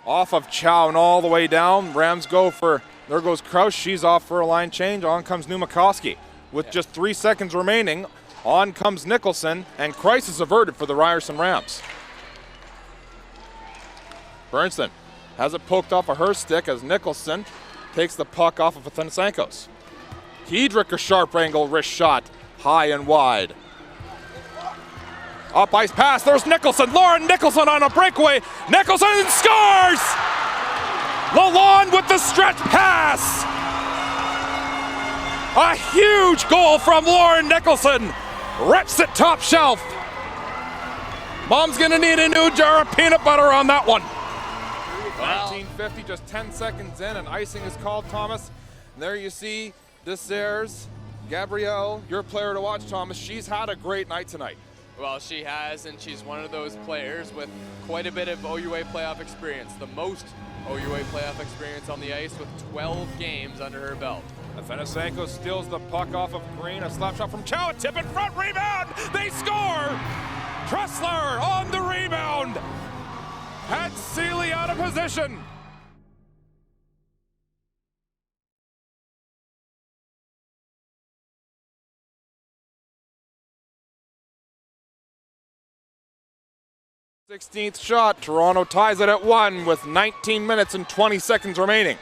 Off of Chow and all the way down. Rams go for, there goes Kraus. She's off for a line change. On comes Numakoski. With just 3 seconds remaining, on comes Nicholson, and crisis averted for the Ryerson Rams. Bernstein has it poked off of her stick as Nicholson takes the puck off of Athanasenkos. Hedrick, a sharp angle wrist shot, high and wide. Up ice pass, there's Nicholson. Lauren Nicholson on a breakaway. Nicholson scores! Lalonde with the stretch pass. A huge goal from Lauren Nicholson. Rips it top shelf. Mom's gonna need a new jar of peanut butter on that one. 1950, just 10 seconds in, and icing is called, Thomas. And there you see Desers, Gabrielle, your player to watch, Thomas. She's had a great night tonight. Well, she has, and she's one of those players with quite a bit of OUA playoff experience, the most OUA playoff experience on the ice with 12 games under her belt. Athanasenko steals the puck off of Green, a slap shot from Chow, a tip in front, rebound, they score! Tressler on the rebound! Had Seeley out of position. Sixteenth shot, Toronto ties it at 1 with 19 minutes and 20 seconds remaining.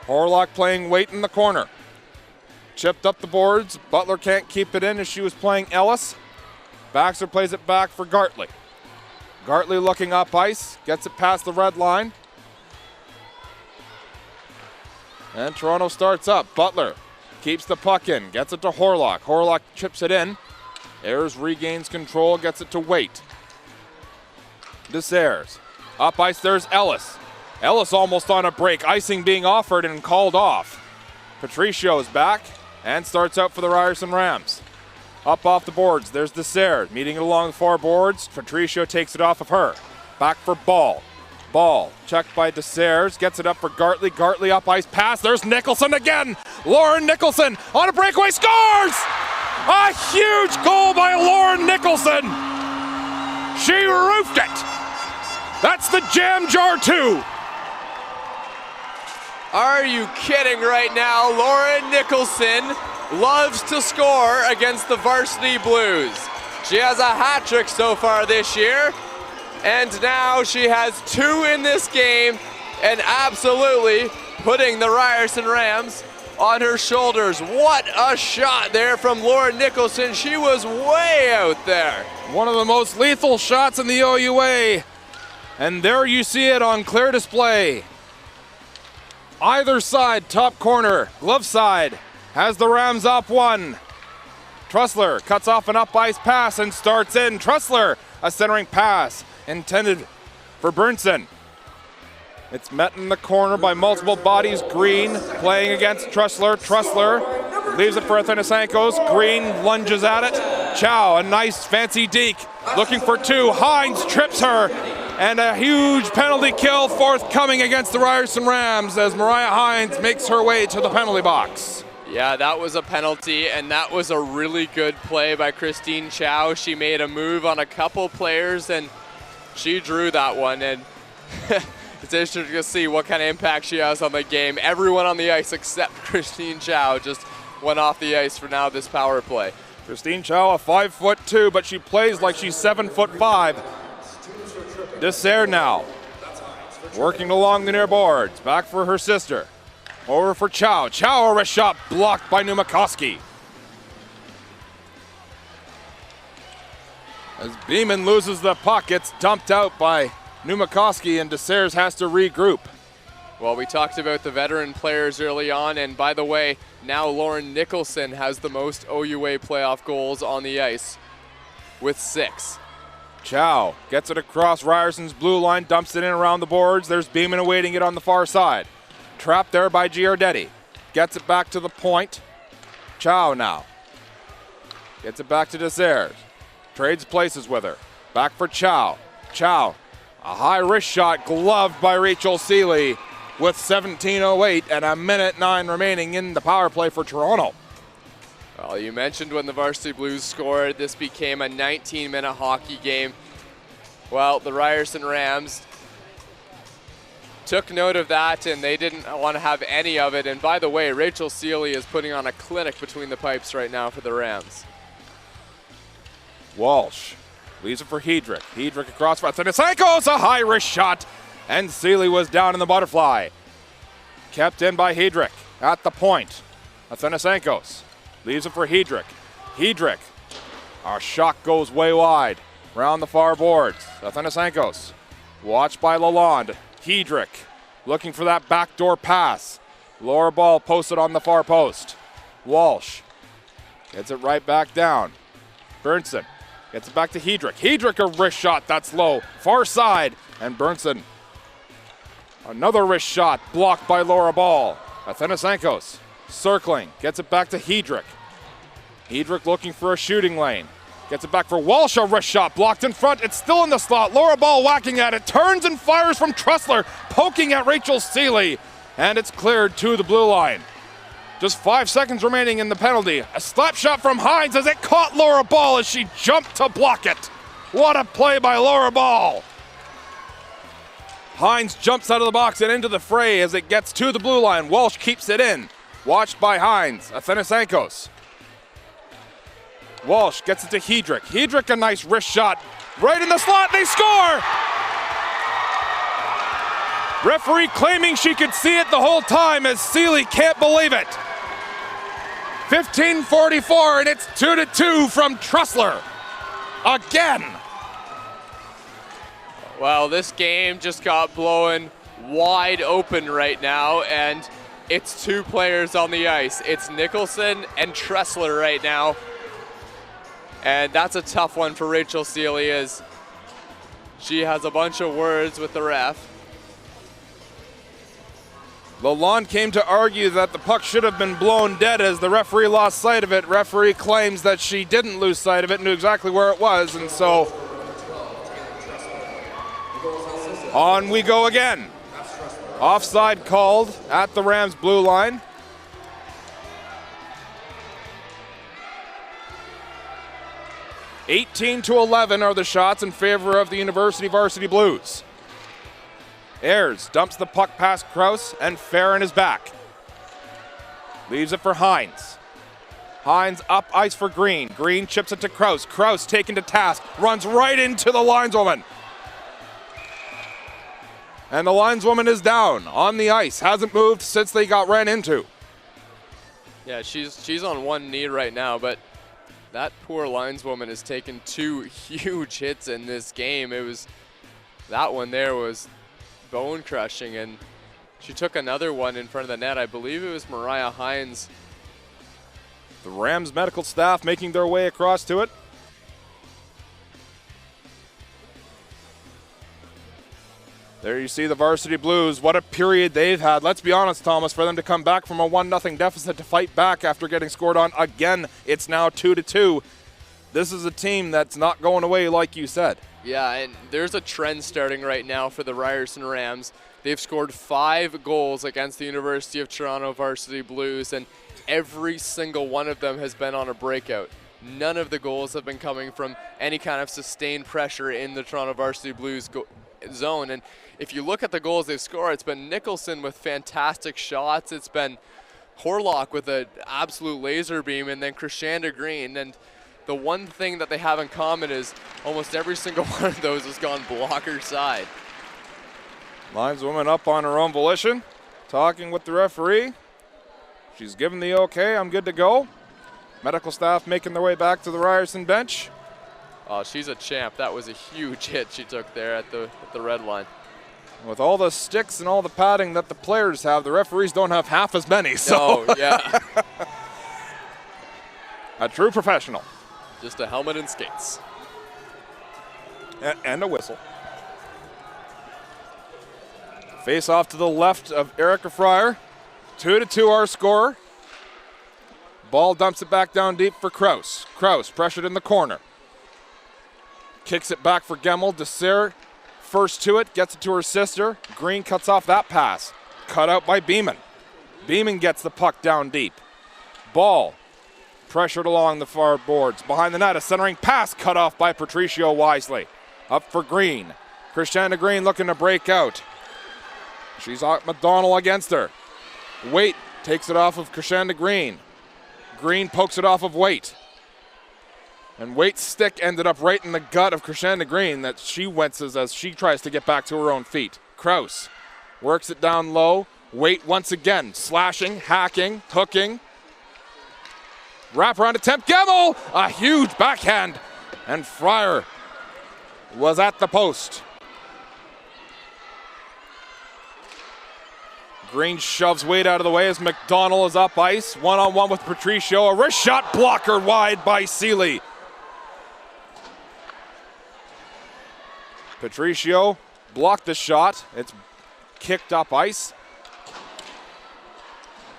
Horlock playing Waite in the corner. Chipped up the boards, Butler can't keep it in as she was playing Ellis. Baxter plays it back for Gartley. Gartley looking up ice, gets it past the red line. And Toronto starts up. Butler keeps the puck in, gets it to Horlock. Horlock chips it in. Ayers regains control, gets it to Waite. Desers. Up ice, there's Ellis. Ellis almost on a break. Icing being offered and called off. Patricio is back and starts out for the Ryerson Rams. Up off the boards, there's Desers meeting it along the far boards. Patricio takes it off of her. Back for Ball. Ball checked by Desers, gets it up for Gartley. Gartley up ice pass, there's Nicholson again. Lauren Nicholson on a breakaway, scores! A huge goal by Lauren Nicholson. She roofed it. That's the Jam Jar 2. Are you kidding right now? Lauren Nicholson loves to score against the Varsity Blues. She has a hat trick so far this year, and now she has 2 in this game, and absolutely putting the Ryerson Rams on her shoulders. What a shot there from Lauren Nicholson. She was way out there. One of the most lethal shots in the OUA, and there you see it on clear display. Either side, top corner, glove side, has the Rams up 1. Tressler cuts off an up ice pass and starts in. Tressler, a centering pass intended for Bernson. It's met in the corner by multiple bodies. Green playing against Tressler. Tressler leaves it for Athanasenkos. Green lunges at it. Chow, a nice fancy deke, looking for 2. Hines trips her. And a huge penalty kill forthcoming against the Ryerson Rams as Mariah Hines makes her way to the penalty box. Yeah, that was a penalty, and that was a really good play by Christine Chow. She made a move on a couple players, and she drew that one. And it's interesting to see what kind of impact she has on the game. Everyone on the ice except Christine Chow just went off the ice for now this power play. Christine Chow, a 5'2", but she plays like she's 7'5". Desser now, working along the near boards, back for her sister. Over for Chow. Chow, a wrist shot blocked by Numakoski. As Beeman loses the puck, it's dumped out by Numakoski, and Desers has to regroup. Well, we talked about the veteran players early on, and by the way, now Lauren Nicholson has the most OUA playoff goals on the ice with 6. Chow gets it across Ryerson's blue line, dumps it in around the boards. There's Beeman awaiting it on the far side. Trapped there by Giardetti. Gets it back to the point. Chow now. Gets it back to Desers. Trades places with her. Back for Chow. Chow, a high wrist shot gloved by Rachel Seeley with 17:08 and a minute 9 remaining in the power play for Toronto. Well, you mentioned when the Varsity Blues scored, this became a 19-minute hockey game. Well, the Ryerson Rams took note of that, and they didn't want to have any of it. And by the way, Rachel Seeley is putting on a clinic between the pipes right now for the Rams. Walsh leaves it for Hedrick. Hedrick across front. Athanasenkos, a high wrist shot, and Seeley was down in the butterfly. Kept in by Hedrick at the point. Athanasenkos leaves it for Hedrick. Hedrick, our shot goes way wide. Round the far boards. Athanasenkos, watched by Lalonde. Hedrick looking for that backdoor pass. Lower ball posted on the far post. Walsh gets it right back down. Burnson gets it back to Hedrick. Hedrick, a wrist shot that's low. Far side, and Burnson. Another wrist shot blocked by Laura Ball. Athanasenkos circling, gets it back to Hedrick. Hedrick looking for a shooting lane. Gets it back for Walsh, a wrist shot blocked in front. It's still in the slot. Laura Ball whacking at it. Turns and fires from Trussler, poking at Rachel Seeley. And it's cleared to the blue line. Just 5 seconds remaining in the penalty. A slap shot from Hines as it caught Laura Ball as she jumped to block it. What a play by Laura Ball. Hines jumps out of the box and into the fray as it gets to the blue line. Walsh keeps it in. Watched by Hines. Athanasenkos. Walsh gets it to Hedrick. Hedrick, a nice wrist shot right in the slot. They score! Referee claiming she could see it the whole time as Seeley can't believe it. 15:44 and it's 2-2 from Trussler. Again. Well, this game just got blown wide open right now, and it's two players on the ice. It's Nicholson and Trussler right now. And that's a tough one for Rachel Seeley, as she has a bunch of words with the ref. Lalonde came to argue that the puck should have been blown dead as the referee lost sight of it. Referee claims that she didn't lose sight of it, knew exactly where it was, and so on we go again. Offside called at the Rams blue line. (18-11) are the shots in favor of the University Varsity Blues. Ayers dumps the puck past Kraus, and Farron is back. Leaves it for Hines. Hines up ice for Green. Green chips it to Kraus. Kraus taken to task, runs right into the lineswoman. And the lineswoman is down on the ice. Hasn't moved since they got ran into. Yeah, she's on one knee right now, but that poor lineswoman has taken two huge hits in this game. That one there was bone crushing, and she took another one in front of the net. I believe it was Mariah Hines. The Rams medical staff making their way across to it. There you see the Varsity Blues. What a period they've had. Let's be honest, Thomas, for them to come back from a 1-0 deficit to fight back after getting scored on again. It's now 2-2. This is a team that's not going away, like you said. Yeah, and there's a trend starting right now for the Ryerson Rams. They've scored 5 goals against the University of Toronto Varsity Blues, and every single one of them has been on a breakout. None of the goals have been coming from any kind of sustained pressure in the Toronto Varsity Blues zone. And if you look at the goals they've scored, it's been Nicholson with fantastic shots. It's been Horlock with an absolute laser beam, and then Krishanda Green. And the one thing that they have in common is almost every single one of those has gone blocker side. Lineswoman up on her own volition, talking with the referee. She's given the okay, I'm good to go. Medical staff making their way back to the Ryerson bench. Oh, she's a champ. That was a huge hit she took there at the red line. With all the sticks and all the padding that the players have, the referees don't have half as many. So no, yeah. A true professional. Just a helmet and skates. And a whistle. Face off to the left of Erica Fryer. 2-2 our score. Ball dumps it back down deep for Kraus. Kraus pressured in the corner. Kicks it back for Gemmel. Desir first to it, gets it to her sister. Green cuts off that pass. Cut out by Beeman. Beeman gets the puck down deep. Ball pressured along the far boards. Behind the net, a centering pass cut off by Patricio wisely. Up for Green. Krishanda Green looking to break out. She's got McDonald against her. Waite takes it off of Krishanda Green. Green pokes it off of Waite. And Waite's stick ended up right in the gut of Krishanda Green that she winces as she tries to get back to her own feet. Kraus works it down low. Waite once again, slashing, hacking, hooking. Wraparound attempt, Gemmel! A huge backhand. And Fryer was at the post. Green shoves Waite out of the way as McDonald is up ice. One-on-one with Patricio. A wrist shot blocker wide by Seeley. Patricio blocked the shot. It's kicked up ice.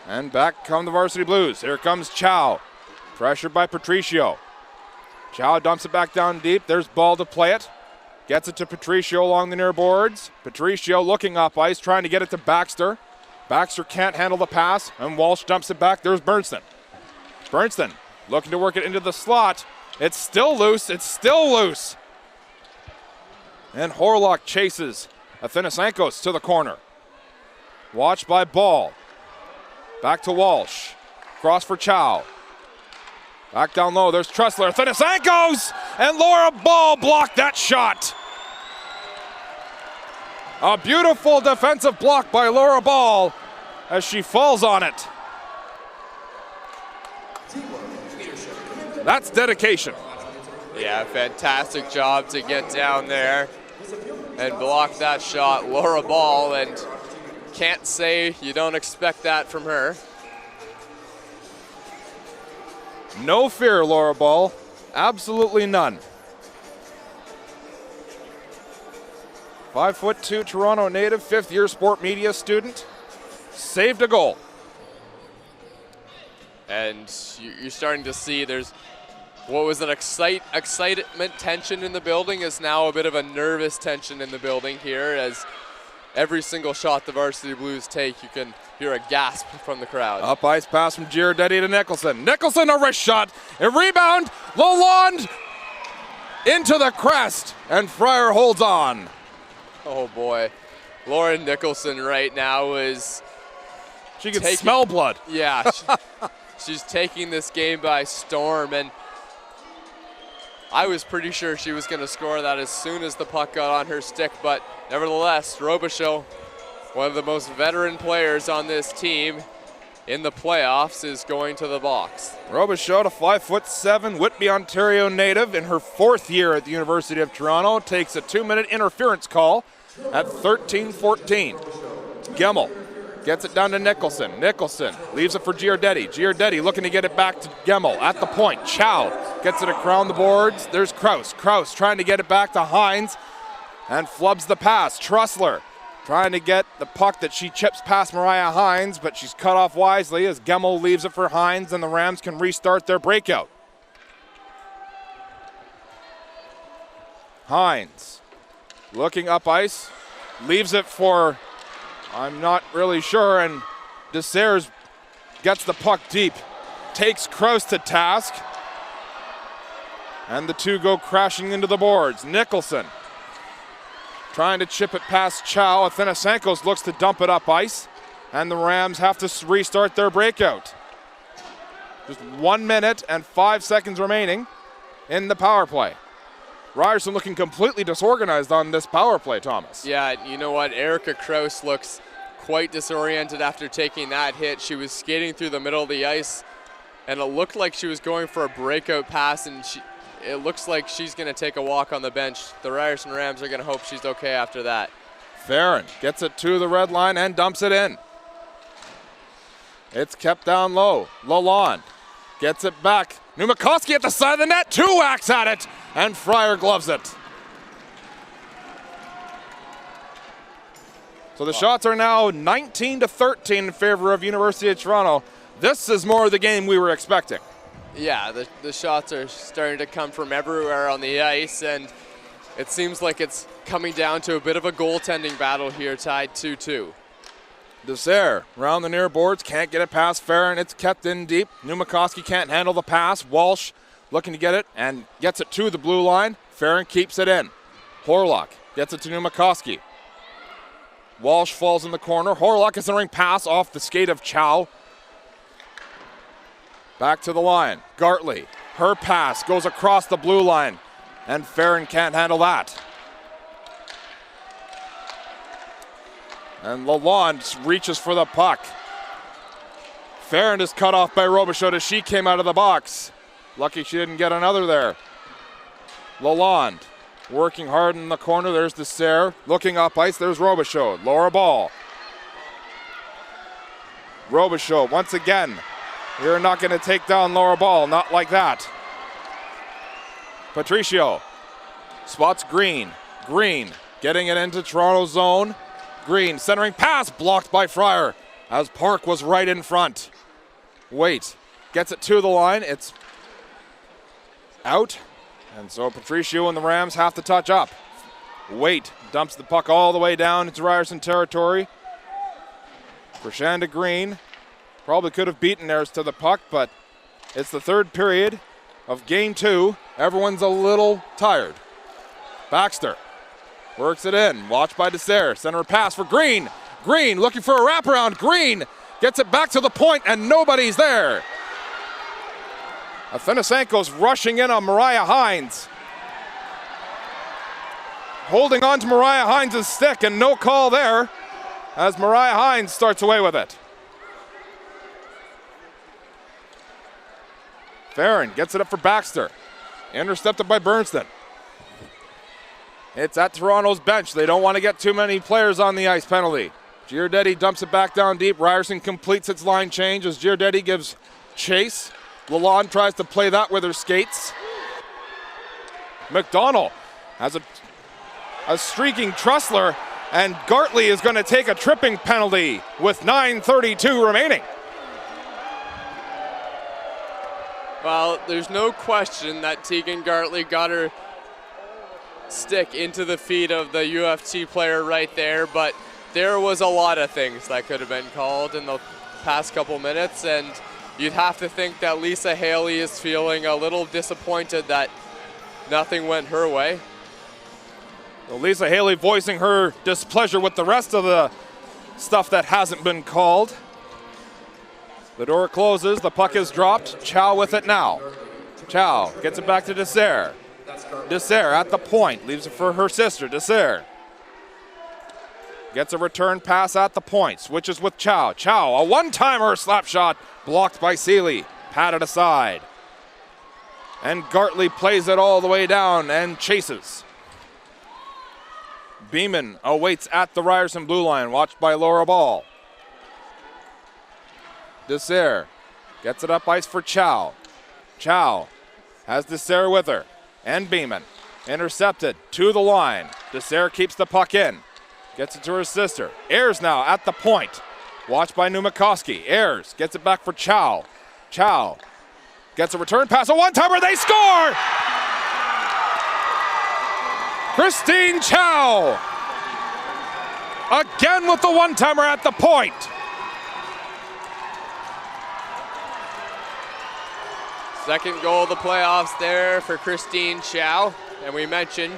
And back come the Varsity Blues. Here comes Chow. Pressured by Patricio. Chow dumps it back down deep. There's ball to play it. Gets it to Patricio along the near boards. Patricio looking up ice, trying to get it to Baxter. Baxter can't handle the pass, and Walsh dumps it back. There's Bernston. Bernston looking to work it into the slot. It's still loose. It's still loose. And Horlock chases Athanasankos to the corner. Watched by Ball. Back to Walsh. Cross for Chow. Back down low. There's Tressler. Athanasankos! And Laura Ball blocked that shot. A beautiful defensive block by Laura Ball as she falls on it. That's dedication. Yeah, fantastic job to get down there and block that shot, Laura Ball, and can't say you don't expect that from her. No fear, Laura Ball. Absolutely none. 5'2" Toronto native, fifth-year sport media student. Saved a goal. And you're starting to see there's what was an excitement tension in the building is now a bit of a nervous tension in the building here as every single shot the Varsity Blues take, you can hear a gasp from the crowd. Up ice pass from Giardetti to Nicholson. Nicholson, a wrist shot. A rebound. Lalonde into the crest. And Fryer holds on. Oh boy. Lauren Nicholson right now is... She can smell blood. Yeah. She's taking this game by storm, and I was pretty sure she was going to score that as soon as the puck got on her stick, but nevertheless, Robichaud, one of the most veteran players on this team in the playoffs, is going to the box. Robichaud, a 5'7" Whitby, Ontario native in her fourth year at the University of Toronto, takes a 2-minute interference call at 13-14. Gemmel gets it down to Nicholson. Nicholson leaves it for Giardetti. Giardetti looking to get it back to Gemmel at the point. Chow gets it around the boards. There's Kraus. Kraus trying to get it back to Hines and flubs the pass. Tressler trying to get the puck that she chips past Mariah Hines, but she's cut off wisely as Gemmel leaves it for Hines, and the Rams can restart their breakout. Hines looking up ice, leaves it for, I'm not really sure, and Desairs gets the puck deep, takes Kraus to task, and the two go crashing into the boards. Nicholson trying to chip it past Chow. Athanasankos looks to dump it up ice, and the Rams have to restart their breakout. Just 1 minute and 5 seconds remaining in the power play. Ryerson looking completely disorganized on this power play, Thomas. Yeah, you know what? Erica Kraus looks quite disoriented after taking that hit. She was skating through the middle of the ice, and it looked like she was going for a breakout pass, and it looks like she's going to take a walk on the bench. The Ryerson Rams are going to hope she's okay after that. Farron gets it to the red line and dumps it in. It's kept down low. Lalonde gets it back. Numakoski at the side of the net. Two whacks at it, and Fryer gloves it. So the shots are now 19-13 in favor of University of Toronto. This is more of the game we were expecting. Yeah, the shots are starting to come from everywhere on the ice, and it seems like it's coming down to a bit of a goaltending battle here, tied 2-2. Desairs around the near boards, can't get it past Farron. It's kept in deep. Numakoski can't handle the pass. Walsh looking to get it and gets it to the blue line. Farron keeps it in. Horlock gets it to Numakoski. Walsh falls in the corner. Horlock is entering pass off the skate of Chow. Back to the line. Gartley. Her pass goes across the blue line. And Farron can't handle that. And Lalonde reaches for the puck. Farron is cut off by Robichaud as she came out of the box. Lucky she didn't get another there. Lalonde working hard in the corner. There's Desser. Looking up ice. There's Robichaud. Lower ball. Robichaud once again. You're not going to take down lower ball. Not like that. Patricio spots Green. Green getting it into Toronto zone. Green centering pass blocked by Fryer as Park was right in front. Waite gets it to the line. It's out. And so Patricio and the Rams have to touch up. Waite dumps the puck all the way down into Ryerson territory. Prashanda Green probably could have beaten theirs to the puck, but it's the third period of game 2. Everyone's a little tired. Baxter works it in. Watched by Desser. Center pass for Green. Green looking for a wraparound. Green gets it back to the point and nobody's there. Athanasenko's rushing in on Mariah Hines. Holding on to Mariah Hines' stick and no call there as Mariah Hines starts away with it. Farron gets it up for Baxter. Intercepted by Bernston. It's at Toronto's bench. They don't want to get too many players on the ice penalty. Giardetti dumps it back down deep. Ryerson completes its line change as Giardetti gives chase. Lalonde tries to play that with her skates. McDonald has a streaking Trussler, and Gartley is going to take a tripping penalty with 9:32 remaining. Well, there's no question that Tegan Gartley got her stick into the feet of the UFC player right there, but there was a lot of things that could have been called in the past couple minutes, and you'd have to think that Lisa Haley is feeling a little disappointed that nothing went her way. Well, Lisa Haley voicing her displeasure with the rest of the stuff that hasn't been called. The door closes, the puck is dropped. Chow with it now. Chow gets it back to Desser. Desser at the point, leaves it for her sister, Desser. Gets a return pass at the point, switches with Chow. Chow, a one-timer slap shot, blocked by Seeley, patted aside. And Gartley plays it all the way down and chases. Beeman awaits at the Ryerson blue line, watched by Laura Ball. Desser gets it up ice for Chow. Chow has Desser with her, and Beeman. Intercepted to the line. Desser keeps the puck in. Gets it to her sister. Ayers now at the point. Watched by Numakoski. Ayers gets it back for Chow. Chow gets a return pass. A one-timer. They score! Christine Chow again with the one-timer at the point. Second goal of the playoffs there for Christine Chow. And we mentioned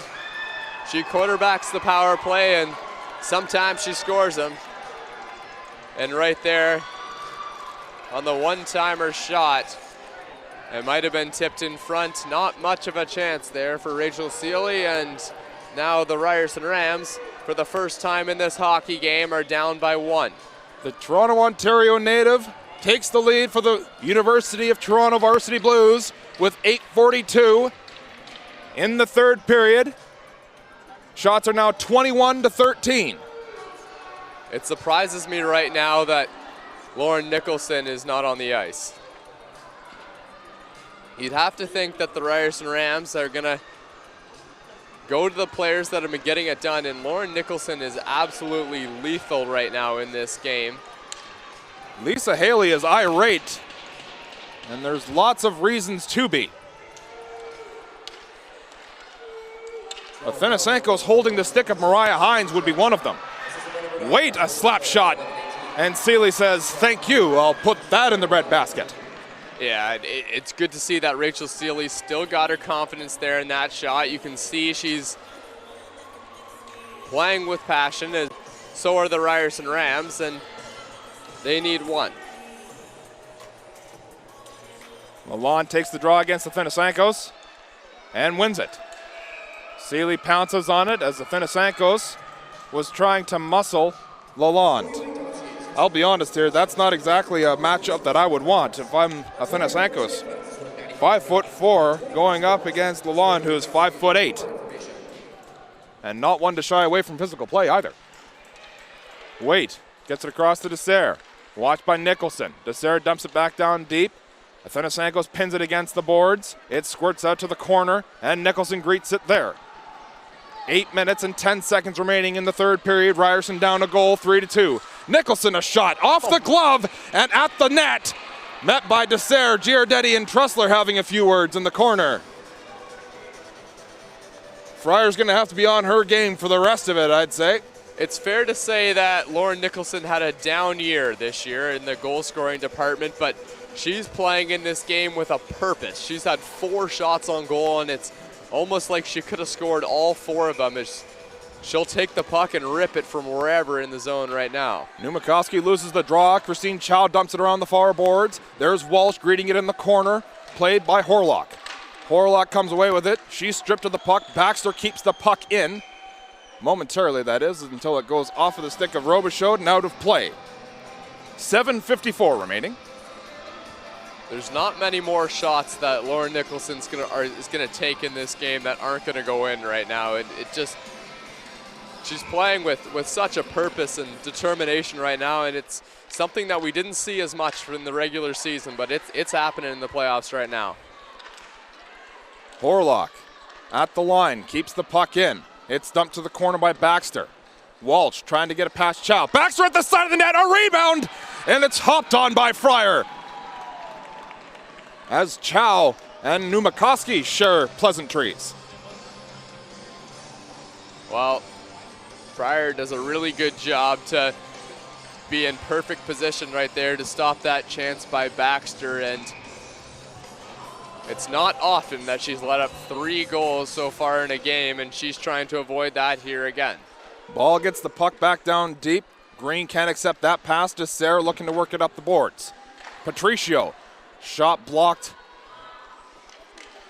she quarterbacks the power play and sometimes she scores them. And right there on the one-timer shot, it might have been tipped in front. Not much of a chance there for Rachel Seeley. And now the Ryerson Rams, for the first time in this hockey game, are down by 1. The Toronto, Ontario native takes the lead for the University of Toronto Varsity Blues with 8:42 in the third period. Shots are now 21-13. It surprises me right now that Lauren Nicholson is not on the ice. You'd have to think that the Ryerson Rams are going to go to the players that have been getting it done, and Lauren Nicholson is absolutely lethal right now in this game. Lisa Haley is irate, and there's lots of reasons to be. Athanasenko's holding the stick of Mariah Hines would be one of them. Wait, a slap shot, and Seeley says, thank you, I'll put that in the breadbasket. Yeah, it's good to see that Rachel Seeley still got her confidence there in that shot. You can see she's playing with passion. So are the Ryerson Rams, and they need one. Lalonde takes the draw against the Thanasankos and wins it. Seeley pounces on it as the Thanasankos was trying to muscle Lalonde. I'll be honest here, that's not exactly a matchup that I would want if I'm a Thanasankos. 5'4" going up against Lalonde, who is 5'8", and not one to shy away from physical play either. Waite gets it across to Dessert. Watched by Nicholson. Dessert dumps it back down deep. Athanasankos pins it against the boards. It squirts out to the corner, and Nicholson greets it there. 8 minutes and 10 seconds remaining in the third period. Ryerson down a goal, 3-2. Nicholson a shot off the glove and at the net. Met by Dessert, Giardetti, and Trussler having a few words in the corner. Fryer's going to have to be on her game for the rest of it, I'd say. It's fair to say that Lauren Nicholson had a down year this year in the goal-scoring department, but she's playing in this game with a purpose. She's had 4 shots on goal, and it's almost like she could have scored all 4 of them. She'll take the puck and rip it from wherever in the zone right now. Numakoski loses the draw. Christine Chow dumps it around the far boards. There's Walsh greeting it in the corner, played by Horlock. Horlock comes away with it. She's stripped of the puck. Baxter keeps the puck in. Momentarily, that is, until it goes off of the stick of Robichaud and out of play. 7:54 remaining. There's not many more shots that Lauren Nicholson is gonna take in this game that aren't gonna go in right now. She's playing with such a purpose and determination right now, and it's something that we didn't see as much in the regular season, but it's happening in the playoffs right now. Horlock at the line, keeps the puck in. It's dumped to the corner by Baxter. Walsh trying to get it past Chow. Baxter at the side of the net, a rebound, and it's hopped on by Fryer. As Chow and Numakoski share pleasantries. Well, Fryer does a really good job to be in perfect position right there to stop that chance by Baxter, and it's not often that she's let up 3 goals so far in a game, and she's trying to avoid that here again. Ball gets the puck back down deep. Green can't accept that pass to Sarah, looking to work it up the boards. Patricio, shot blocked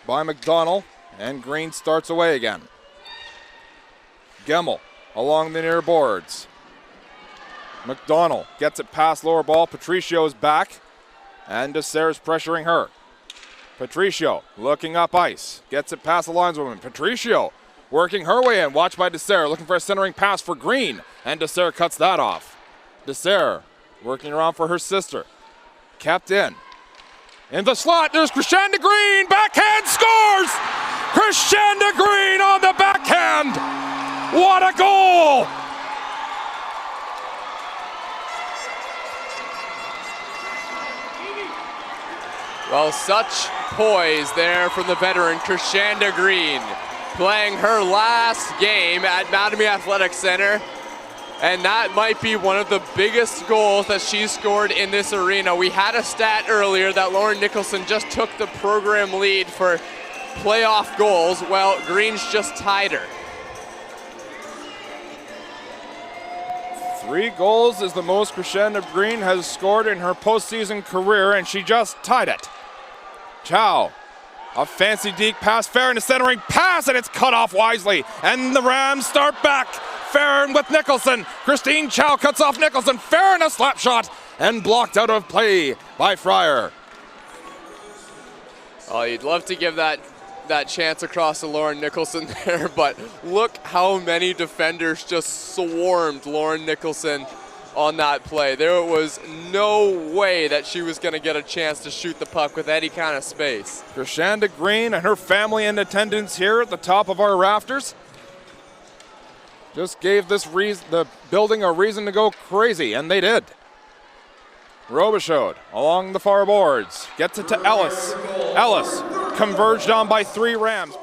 by McDonald, and Green starts away again. Gemmel along the near boards. McDonald gets it past lower ball. Patricio's back, and Dessert's pressuring her. Patricio looking up ice, gets it past the lineswoman. Patricio working her way in, watched by Dessert, looking for a centering pass for Green, and Dessert cuts that off. Dessert working around for her sister, kept in. In the slot, there's Krishanda Green, backhand scores! Krishanda Green on the backhand! What a goal! Well, such poise there from the veteran Krishanda Green, playing her last game at Mattamy Athletic Center, and that might be one of the biggest goals that she's scored in this arena. We had a stat earlier that Lauren Nicholson just took the program lead for playoff goals. Well, Green's just tied her. 3 goals is the most Krishanda Green has scored in her postseason career, and she just tied it. Chow, a fancy deke pass, Farron, a centering pass, and it's cut off wisely. And the Rams start back. Farron with Nicholson. Christine Chow cuts off Nicholson. Farron a slap shot, and blocked out of play by Fryer. Oh, you'd love to give that chance across to Lauren Nicholson there, but look how many defenders just swarmed Lauren Nicholson on that play. There was no way that she was going to get a chance to shoot the puck with any kind of space. Krishanda Green and her family in attendance here at the top of our rafters just gave the building a reason to go crazy, and they did. Robichaud along the far boards, gets it to Ellis. Ellis converged on by 3 Rams.